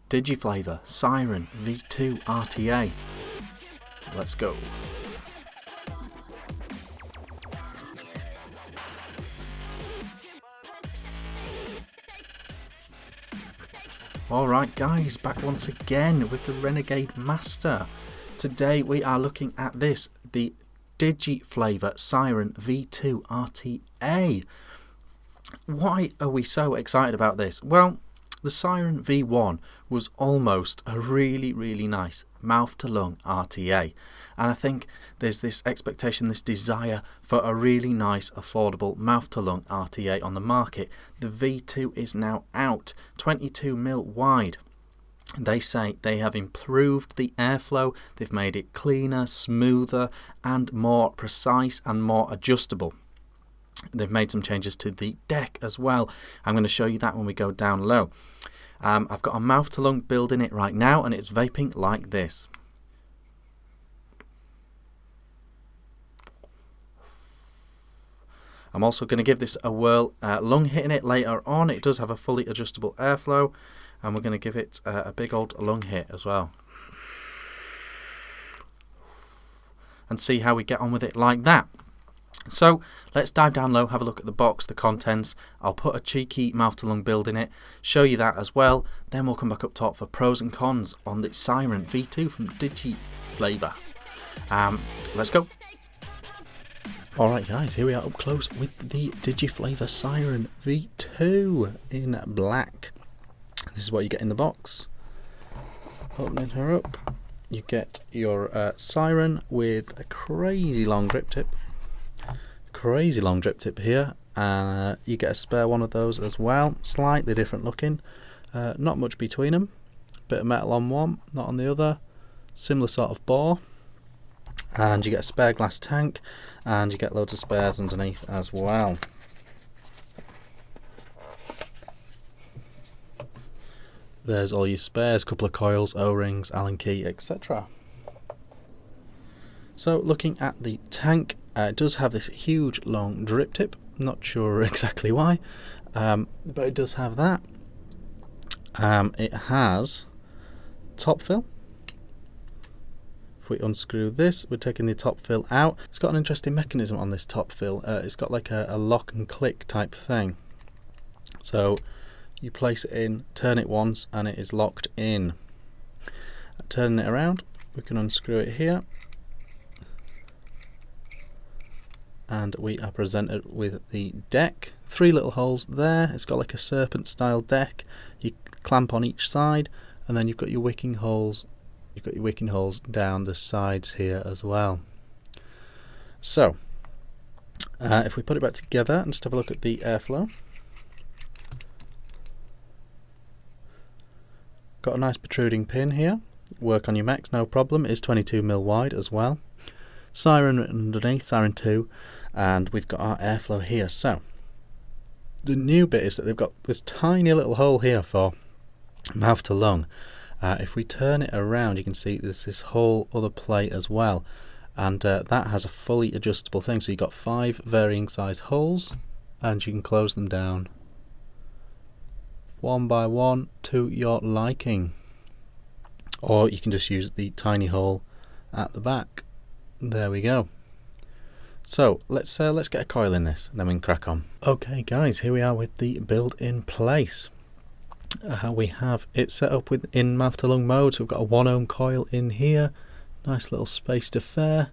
Digiflavor Siren V2 RTA. Let's go. Alright guys, back once again with the Renegade Master. Today we are looking at this, the Digiflavor Siren V2 RTA. Why are we so excited about this? Well, the Siren V1 was almost a really nice mouth-to-lung RTA, and I think there's this expectation, this desire for a really nice, affordable mouth-to-lung RTA on the market. The V2 is now out, 22mm wide. They say they have improved the airflow, they've made it cleaner, smoother, and more precise and more adjustable. They've made some changes to the deck as well. I'm going to show you that when we go down low. I've got a mouth-to-lung build in it right now, and it's vaping like this. I'm also going to give this a whirl, lung hitting it later on. It does have a fully adjustable airflow, and we're going to give it a big old lung hit as well. And see how we get on with it like that. So let's dive down low, have a look at the box, the contents. I'll put a cheeky mouth-to-lung build in it, show you that as well. Then we'll come back up top for pros and cons on the Siren V2 from Digiflavor. Let's go. Alright guys, here we are up close with the Digiflavor Siren V2 in black. This is what you get in the box. Opening her up, you get your Siren with a crazy long drip tip. Crazy long drip tip here. You get a spare one of those as well, slightly different looking, not much between them, bit of metal on one, not on the other, similar sort of bore, and you get a spare glass tank, and you get loads of spares underneath as well. There's all your spares, couple of coils, O-rings, Allen key, etc. So looking at the tank, it does have this huge long drip tip, not sure exactly why, but it does have that. It has top fill. If we unscrew this, we're taking the top fill out. It's got an interesting mechanism on this top fill. It's got like a lock and click type thing. So you place it in, turn it once, and it is locked in. Turning it around, we can unscrew it here. And we are presented with the deck. 3 little holes there. It's got like a serpent style deck. You clamp on each side, and then you've got your wicking holes. You've got your wicking holes down the sides here as well. So if we put it back together and just have a look at the airflow. Got a nice protruding pin here. Work on your max, no problem. It is 22mm wide as well. Siren underneath, Siren 2, and we've got our airflow here. So the new bit is that they've got this tiny little hole here for mouth to lung. If we turn it around, you can see there's this whole other plate as well, and that has a fully adjustable thing. So you've got 5 varying size holes, and you can close them down one by one to your liking, or you can just use the tiny hole at the back. There we go. So let's get a coil in this, and then we can crack on. Okay guys, here we are with the build in place. We have it set up in mouth to lung mode, so we've got a 1 ohm coil in here, nice little spaced affair.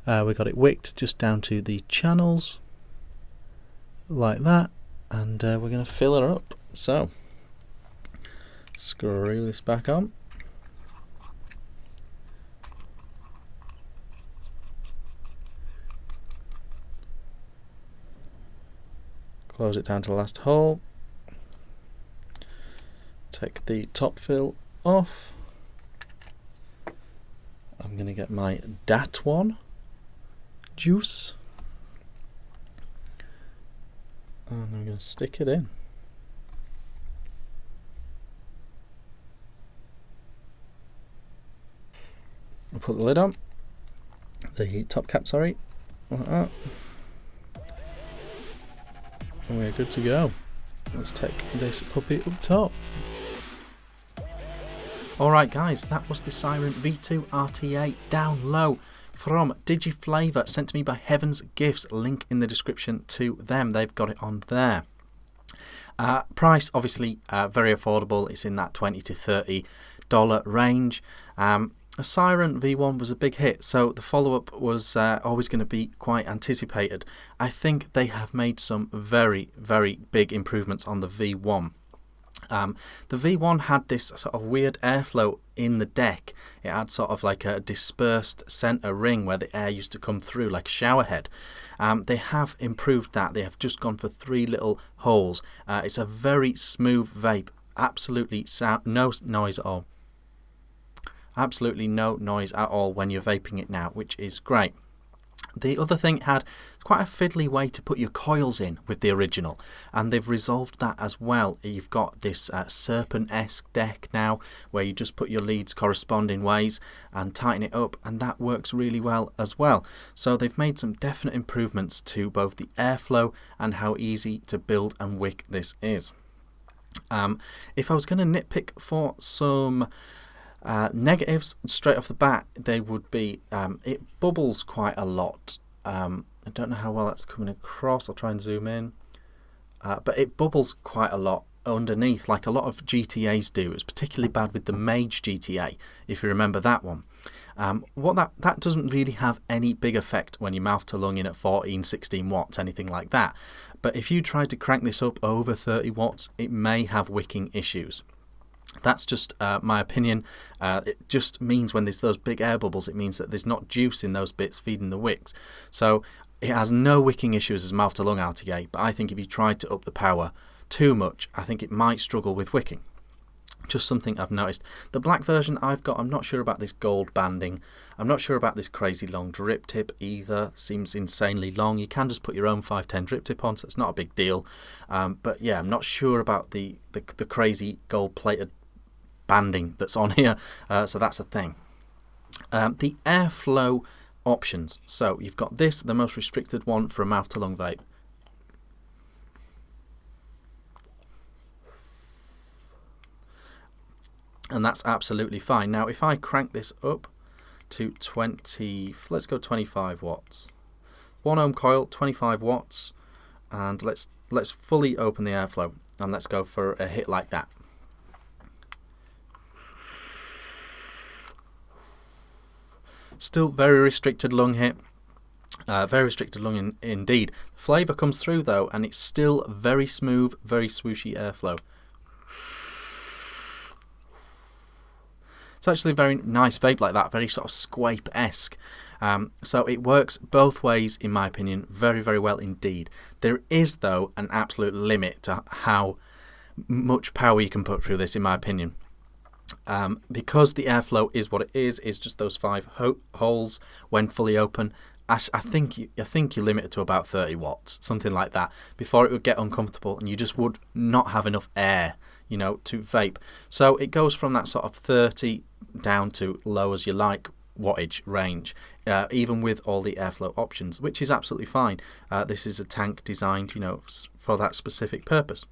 We got it wicked just down to the channels like that, and we're going to fill her up. So screw this back on. Close it down to the last hole. Take the top fill off. I'm going to get my DAT one juice, and I'm going to stick it in. I'll put the lid on, the top cap, sorry, like that. And we're good to go. Let's take this puppy up top. Alright guys, that was the Siren V2 RTA down low from Digiflavor, sent to me by Heaven's Gifts. Link in the description to them, they've got it on there. Price obviously very affordable, it's in that $20 to $30 range. A Siren V1 was a big hit, so the follow-up was always going to be quite anticipated. I think they have made some very, very big improvements on the V1. The V1 had this sort of weird airflow in the deck. It had sort of like a dispersed centre ring where the air used to come through like a shower head. They have improved that. They have just gone for 3 little holes. It's a very smooth vape. Absolutely no noise at all. Absolutely no noise at all when you're vaping it now, which is great. The other thing, it had quite a fiddly way to put your coils in with the original, and they've resolved that as well. You've got this serpent-esque deck now where you just put your leads corresponding ways and tighten it up, and that works really well as well. So they've made some definite improvements to both the airflow and how easy to build and wick this is. If I was going to nitpick for some negatives straight off the bat, they would be it bubbles quite a lot. I don't know how well that's coming across. I'll try and zoom in, but it bubbles quite a lot underneath, like a lot of GTAs do. It's particularly bad with the Mage GTA, if you remember that one. That doesn't really have any big effect when you mouth to lung in at 14-16 watts, anything like that. But if you try to crank this up over 30 watts, it may have wicking issues. That's just my opinion. It just means when there's those big air bubbles, it means that there's not juice in those bits feeding the wicks. So it has no wicking issues as mouth to lung RTA, but I think if you tried to up the power too much, I think it might struggle with wicking. Just something I've noticed. The black version I've got, I'm not sure about this gold banding. I'm not sure about this crazy long drip tip either. Seems insanely long. You can just put your own 510 drip tip on, so it's not a big deal. But yeah, I'm not sure about the crazy gold plated banding that's on here, so that's a thing. The airflow options. So you've got this, the most restricted one for a mouth to lung vape. And that's absolutely fine. Now if I crank this up to 20, let's go 25 watts. 1 ohm coil, 25 watts, and let's fully open the airflow, and let's go for a hit like that. Still very restricted lung hit. Very restricted lung indeed. Flavour comes through though, and it's still very smooth, very swooshy airflow. It's actually a very nice vape like that, very sort of squape-esque. So it works both ways in my opinion, very, very well indeed. There is though an absolute limit to how much power you can put through this in my opinion. Because the airflow is what it is just those 5 holes when fully open. I think you're limited to about 30 watts, something like that, before it would get uncomfortable and you just would not have enough air, you know, to vape. So it goes from that sort of 30 down to low as you like wattage range, even with all the airflow options, which is absolutely fine. This is a tank designed, you know, for that specific purpose.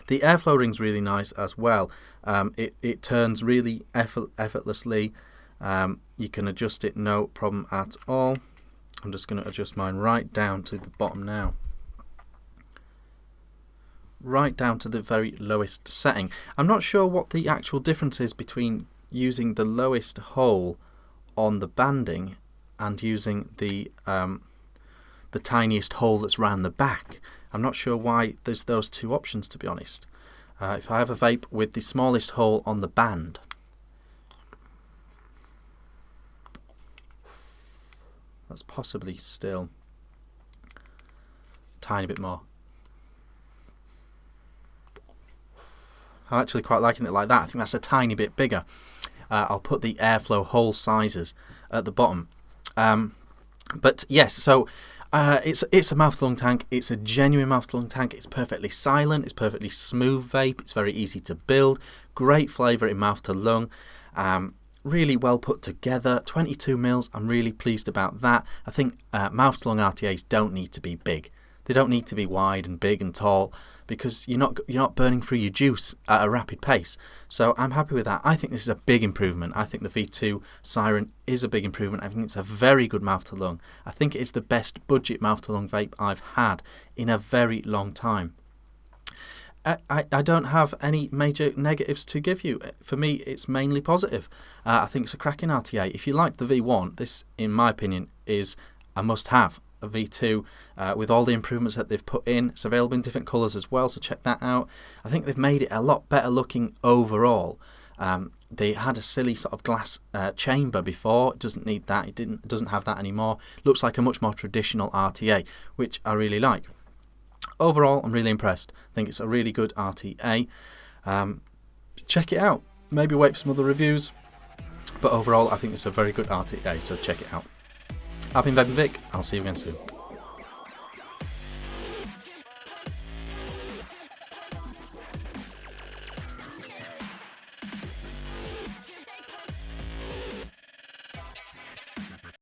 The airflow ring's really nice as well. It turns really effortlessly. You can adjust it no problem at all. I'm just going to adjust mine right down to the bottom now. Right down to the very lowest setting. I'm not sure what the actual difference is between using the lowest hole on the banding and using the tiniest hole that's round the back. I'm not sure why there's those two options, to be honest. If I have a vape with the smallest hole on the band, that's possibly still a tiny bit more. I'm actually quite liking it like that. I think that's a tiny bit bigger. I'll put the airflow hole sizes at the bottom. But yes, so it's a mouth-to-lung tank. It's a genuine mouth-to-lung tank. It's perfectly silent. It's perfectly smooth vape. It's very easy to build. Great flavour in mouth-to-lung. Really well put together. 22 mils. I'm really pleased about that. I think mouth-to-lung RTAs don't need to be big. They don't need to be wide and big and tall, because you're not burning through your juice at a rapid pace. So I'm happy with that. I think this is a big improvement. I think the V2 Siren is a big improvement. I think it's a very good mouth to lung. I think it is the best budget mouth to lung vape I've had in a very long time. I don't have any major negatives to give you. For me, it's mainly positive. I think it's a cracking RTA. If you like the V1, this, in my opinion, is a must-have. A V2 with all the improvements that they've put in. It's available in different colours as well, so check that out. I think they've made it a lot better looking overall. They had a silly sort of glass chamber before. It doesn't need that. It doesn't have that anymore. Looks like a much more traditional RTA, which I really like. Overall, I'm really impressed. I think it's a really good RTA. Check it out. Maybe wait for some other reviews. But overall, I think it's a very good RTA, so check it out. I've been Vick. I'll see you again soon.